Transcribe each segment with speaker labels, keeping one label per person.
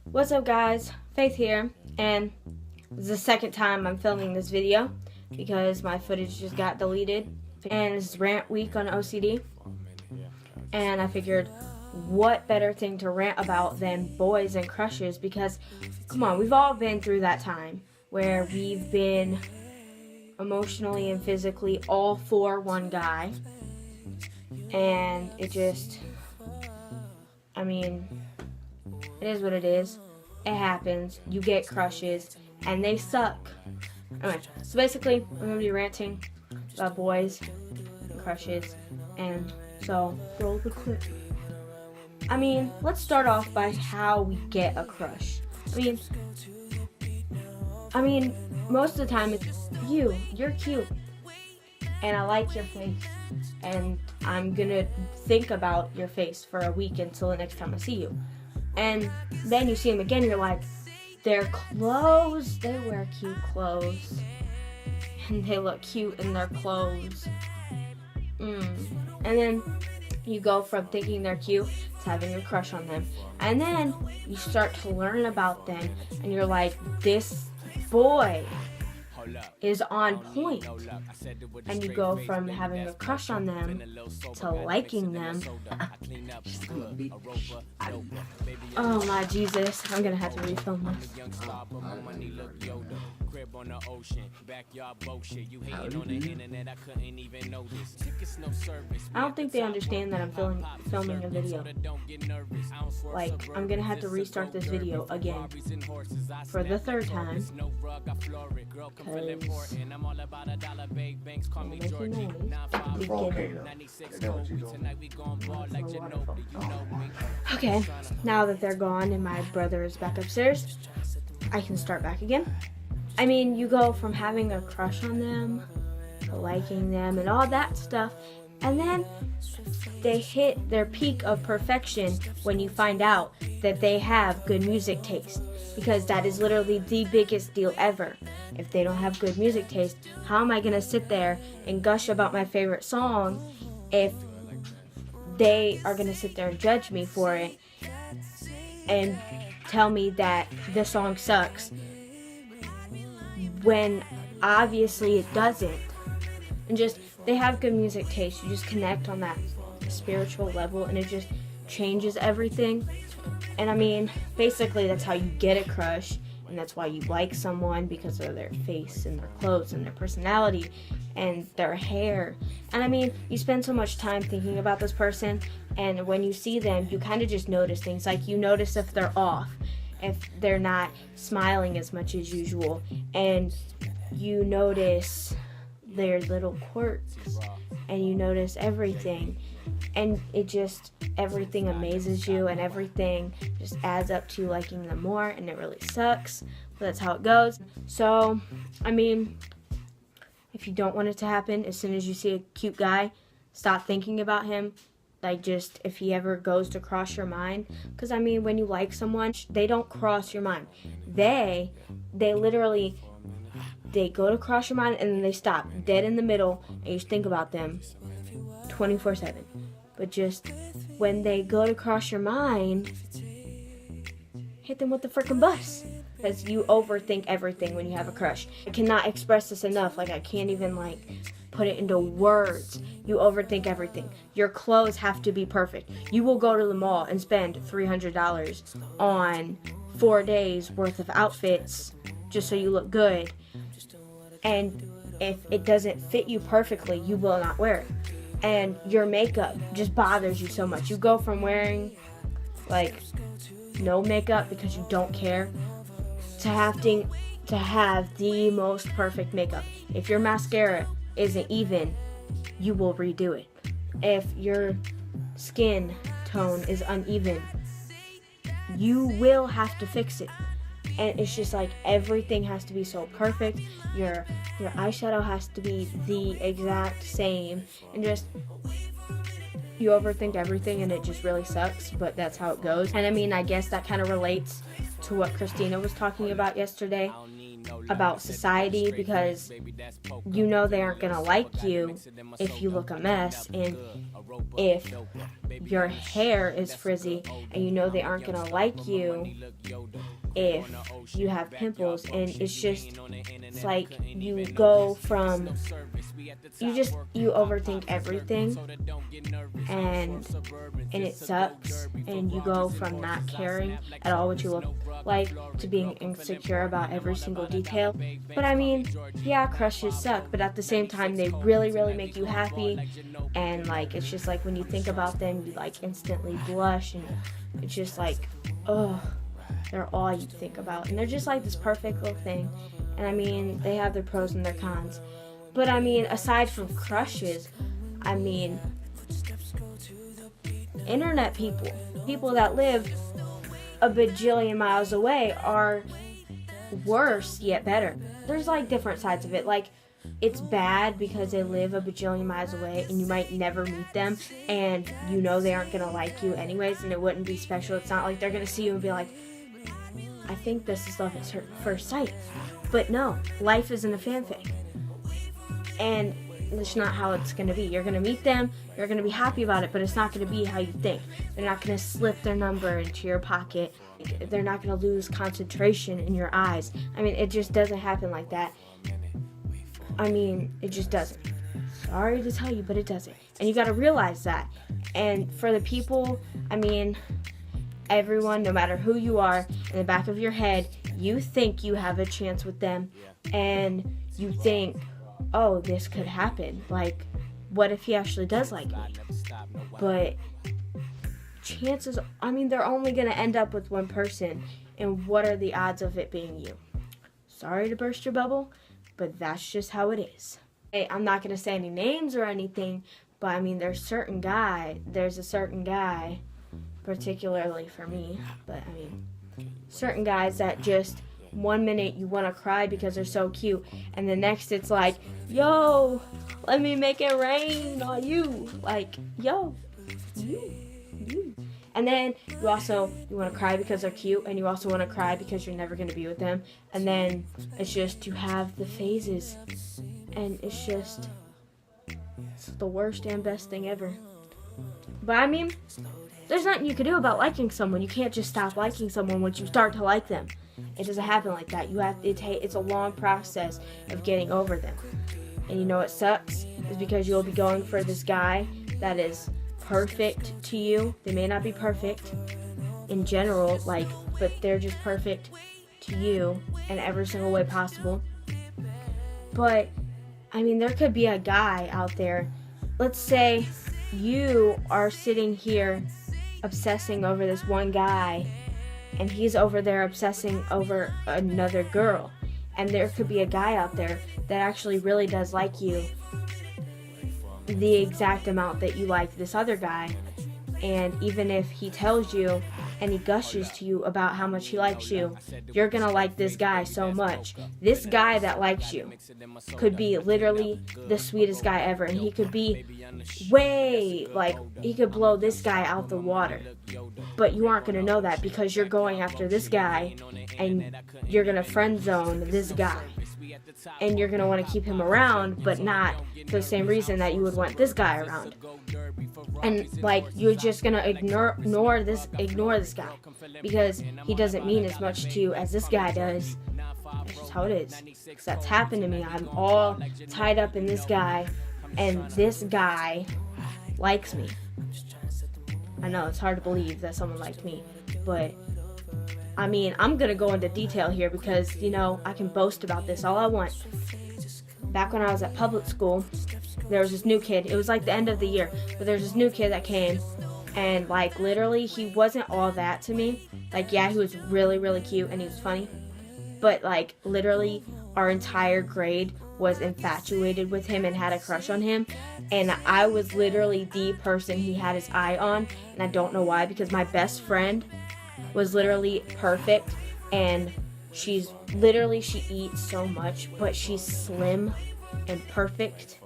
Speaker 1: What's up, guys? Faith here, and this is the second time I'm filming this video because my footage just got deleted. And it's rant week on OCD, and I figured what better thing to rant about than boys and crushes, because come on, we've all been through that time where we've been emotionally and physically all for one guy, and it just, it is what it is. It happens. You get crushes, and they suck. Anyway, so basically, I'm going to be ranting about boys and crushes, and so roll the clip. Let's start off by how we get a crush. Most of the time it's you're cute, and I like your face, and I'm gonna think about your face for a week until the next time I see you. And then you see them again, you're like, their clothes, they wear cute clothes, and they look cute in their clothes. And then you go from thinking they're cute to having a crush on them. And then you start to learn about them, and you're like, this boy is on point. And you go from having a crush on them to liking them. Oh my Jesus, I'm gonna have to refilm this. I don't think they understand that I'm filming a video. Like, I'm gonna have to restart this video again for the third time. Okay, now that they're gone and my brother is back upstairs, I can start back again. You go from having a crush on them to liking them and all that stuff, and then they hit their peak of perfection when you find out that they have good music taste, because that is literally the biggest deal ever. If they don't have good music taste, how am I going to sit there and gush about my favorite song if they are going to sit there and judge me for it and tell me that the song sucks when obviously it doesn't? And just, they have good music taste. You just connect on that spiritual level, and it just changes everything. And basically that's how you get a crush, and that's why you like someone, because of their face and their clothes and their personality and their hair. And you spend so much time thinking about this person, and when you see them, you kind of just notice things. Like, you notice if they're off, if they're not smiling as much as usual, and you notice their little quirks, and you notice everything, and it just, everything amazes you, and everything just adds up to liking them more, and it really sucks, but that's how it goes. So, if you don't want it to happen, as soon as you see a cute guy, stop thinking about him. Like, just, if he ever goes to cross your mind, because when you like someone, they don't cross your mind. They literally, they go to cross your mind, and then they stop dead in the middle, and you just think about them 24/7. But just, when they go to cross your mind, hit them with the freaking bus. Because you overthink everything when you have a crush. I cannot express this enough. Like, I can't even, put it into words. You overthink everything. Your clothes have to be perfect. You will go to the mall and spend $300 on 4 days worth of outfits just so you look good. And if it doesn't fit you perfectly, you will not wear it. And your makeup just bothers you so much. You go from wearing, no makeup because you don't care, to having to have the most perfect makeup. If your mascara isn't even, you will redo it. If your skin tone is uneven, you will have to fix it. And it's just like, everything has to be so perfect. Your eyeshadow has to be the exact same, and just, you overthink everything, and it just really sucks, but that's how it goes. And I guess that kind of relates to what Christina was talking about yesterday, about society because you know they aren't going to like you if you look a mess, and if your hair is frizzy, and you know they aren't going to like you if you have pimples. And it's like you go from, you overthink everything, and it sucks, and you go from not caring at all what you look like to being insecure about every single detail. But I mean, yeah, crushes suck, but at the same time they really, really make you happy, and like it's just like when you think about them you like instantly blush, and it's just like, oh, they're all you think about, and they're just like this perfect little thing. And I mean, they have their pros and their cons. But I mean, aside from crushes, I mean, internet people that live a bajillion miles away are worse yet better. There's like different sides of it. Like, it's bad because they live a bajillion miles away and you might never meet them, and you know they aren't gonna like you anyways, and it wouldn't be special. It's not like they're gonna see you and be like, I think this is love at first sight. But no, life isn't a fanfic. And that's not how it's going to be. You're going to meet them, you're going to be happy about it, but it's not going to be how you think. They're not going to slip their number into your pocket. They're not going to lose concentration in your eyes. I mean, it just doesn't happen like that. I mean, it just doesn't. Sorry to tell you, but it doesn't. And you got to realize that. And for the people, I mean, everyone, no matter who you are, in the back of your head, you think you have a chance with them, and you think, oh, this could happen. Like, what if he actually does like me? But chances, I mean, they're only going to end up with one person, and what are the odds of it being you? Sorry to burst your bubble, but that's just how it is. Hey, I'm not going to say any names or anything, but I mean, there's a certain guy, particularly for me, but I mean, certain guys that just, one minute you want to cry because they're so cute, and the next it's like, yo, let me make it rain on you. Like, yo, you. And then you want to cry because they're cute, and you also want to cry because you're never going to be with them. And then it's just, you have the phases, and it's the worst and best thing ever. But I mean, there's nothing you can do about liking someone. You can't just stop liking someone once you start to like them. It doesn't happen like that. It's a long process of getting over them. And you know what sucks? Is because you'll be going for this guy that is perfect to you. They may not be perfect in general, but they're just perfect to you in every single way possible. But, I mean, there could be a guy out there. Let's say you are sitting here obsessing over this one guy, and he's over there obsessing over another girl. And there could be a guy out there that actually really does like you the exact amount that you like this other guy. And even if he tells you and he gushes to you about how much he likes you, you're gonna like this guy so much. This guy that likes you could be literally the sweetest guy ever, and he could be he could blow this guy out the water. But you aren't gonna know that because you're going after this guy, and you're gonna friend zone this guy. And you're gonna want to keep him around, but not for the same reason that you would want this guy around. And you're just gonna ignore this guy because he doesn't mean as much to you as this guy does. That's just how it is. 'Cause that's happened to me. I'm all tied up in this guy, and this guy likes me. I know it's hard to believe that someone liked me, but I mean, I'm gonna go into detail here because, I can boast about this all I want. Back when I was at public school, there was this new kid. It was like the end of the year, but there was this new kid that came, and literally he wasn't all that to me. Yeah, he was really, really cute and he was funny, but literally our entire grade was infatuated with him and had a crush on him, and I was literally the person he had his eye on, and I don't know why, because my best friend was literally perfect, and she eats so much, but she's slim and perfect,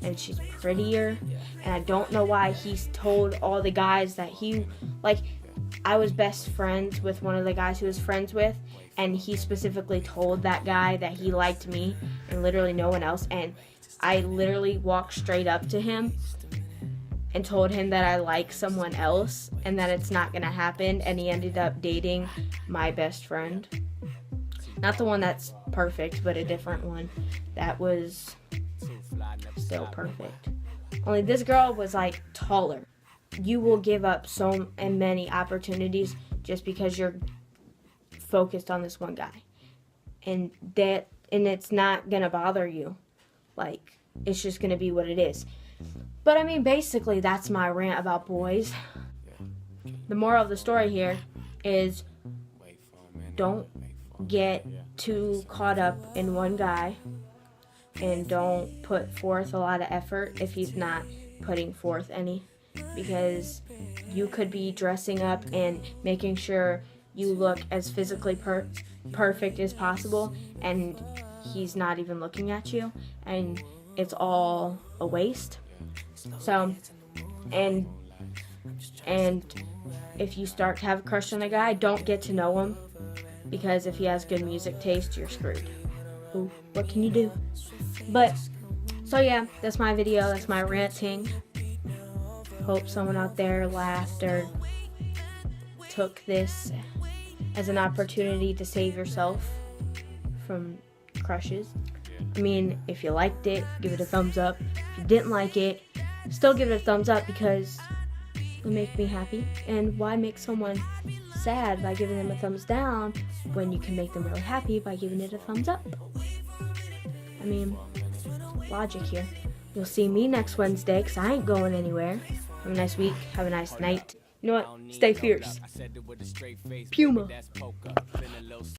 Speaker 1: and she's prettier, and I don't know why he's told all the guys that I was best friends with one of the guys he was friends with, and he specifically told that guy that he liked me and literally no one else, and I literally walked straight up to him and told him that I like someone else and that it's not gonna happen, and he ended up dating my best friend. Not the one that's perfect, but a different one that was still perfect. Only this girl was like taller. You will give up so many opportunities just because you're focused on this one guy. And it's not gonna bother you. Like, it's just gonna be what it is. But I mean, basically that's my rant about boys. The moral of the story here is don't get too caught up in one guy, and don't put forth a lot of effort if he's not putting forth any, because you could be dressing up and making sure you look as physically perfect as possible, and he's not even looking at you, and it's all a waste. So, and if you start to have a crush on a guy, don't get to know him, because if he has good music taste, you're screwed. Ooh, what can you do? But, so yeah, that's my video, that's my ranting. Hope someone out there laughed or took this as an opportunity to save yourself from crushes. I mean, if you liked it, give it a thumbs up. If you didn't like it, still give it a thumbs up, because it makes me happy. And why make someone sad by giving them a thumbs down when you can make them really happy by giving it a thumbs up? I mean, logic here. You'll see me next Wednesday, because I ain't going anywhere. Have a nice week. Have a nice night. You know what? Stay fierce. Puma.